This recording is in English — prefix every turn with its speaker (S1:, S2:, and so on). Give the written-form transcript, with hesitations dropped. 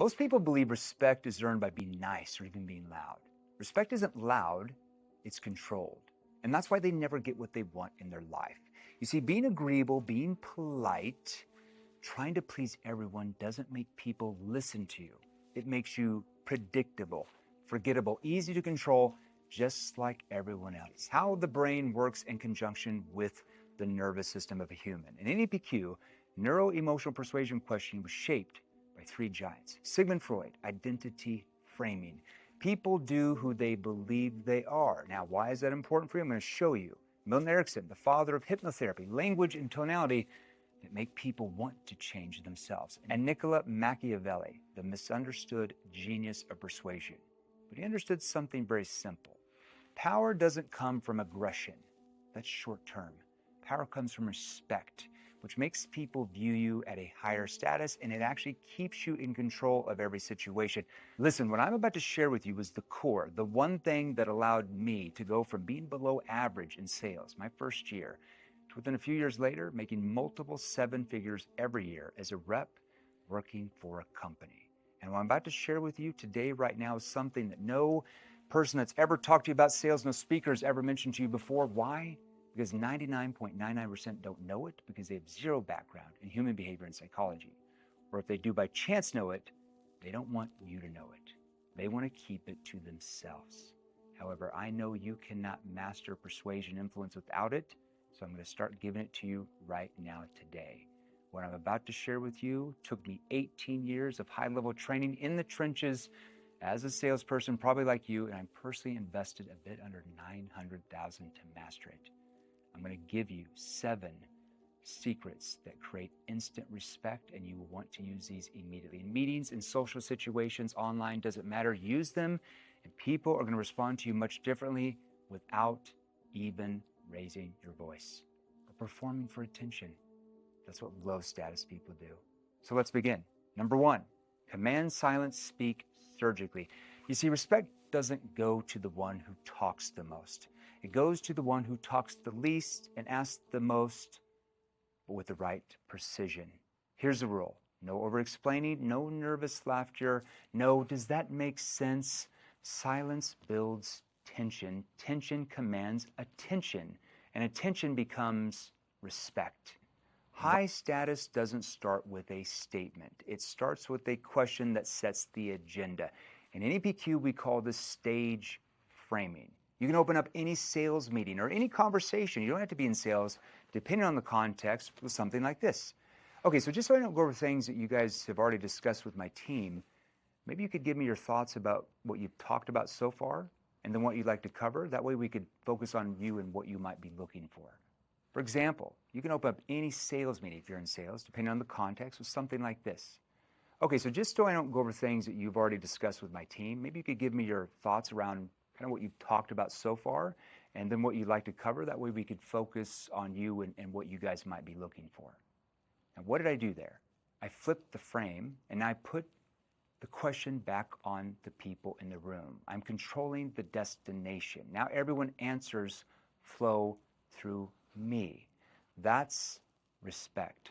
S1: Most people believe respect is earned by being nice or even being loud. Respect isn't loud, it's controlled. And that's why they never get what they want in their life. You see, being agreeable, being polite, trying to please everyone doesn't make people listen to you. It makes you predictable, forgettable, easy to control, just like everyone else. How the brain works in conjunction with the nervous system of a human. In NEPQ, neuro-emotional persuasion questioning was shaped by three giants. Sigmund Freud, identity framing. People do who they believe they are. Now, why is that important for you? I'm going to show you. Milton Erickson, the father of hypnotherapy, language and tonality that make people want to change themselves. And Niccolo Machiavelli, the misunderstood genius of persuasion. But he understood something very simple. Power doesn't come from aggression. That's short term. Power comes from respect, which makes people view you at a higher status, and it actually keeps you in control of every situation. Listen, what I'm about to share with you is the core, the one thing that allowed me to go from being below average in sales my first year to within a few years later, making multiple seven figures every year as a rep working for a company. And what I'm about to share with you today, right now, is something that no person that's ever talked to you about sales, no speaker has ever mentioned to you before. Why? Because 99.99% don't know it because they have zero background in human behavior and psychology. Or if they do by chance know it, they don't want you to know it. They want to keep it to themselves. However, I know you cannot master persuasion influence without it, so I'm going to start giving it to you right now today. What I'm about to share with you took me 18 years of high-level training in the trenches as a salesperson, probably like you, and I personally invested a bit under $900,000 to master it. I'm going to give you 7 secrets that create instant respect, and you will want to use these immediately. In meetings, in social situations, online, doesn't matter. Use them, and people are going to respond to you much differently without even raising your voice or performing for attention. That's what low status people do. So let's begin. Number 1, command silence, speak surgically. You see, respect doesn't go to the one who talks the most. It goes to the one who talks the least and asks the most, but with the right precision. Here's the rule. No over-explaining, no nervous laughter, no, does that make sense? Silence builds tension. Tension commands attention, and attention becomes respect. High status doesn't start with a statement. It starts with a question that sets the agenda. In NEPQ, we call this stage framing. You can open up any sales meeting or any conversation. You don't have to be in sales, depending on the context, with something like this. Okay, so just so I don't go over things that you guys have already discussed with my team, maybe you could give me your thoughts about what you've talked about so far and then what you'd like to cover. That way we could focus on you and what you might be looking for. For example, you can open up any sales meeting if you're in sales, depending on the context, with something like this. Okay, so just so I don't go over things that you've already discussed with my team, maybe you could give me your thoughts around kind of what you've talked about so far, and then what you'd like to cover. That way we could focus on you and what you guys might be looking for. Now, what did I do there? I flipped the frame, and I put the question back on the people in the room. I'm controlling the destination. Now everyone answers flow through me. That's respect.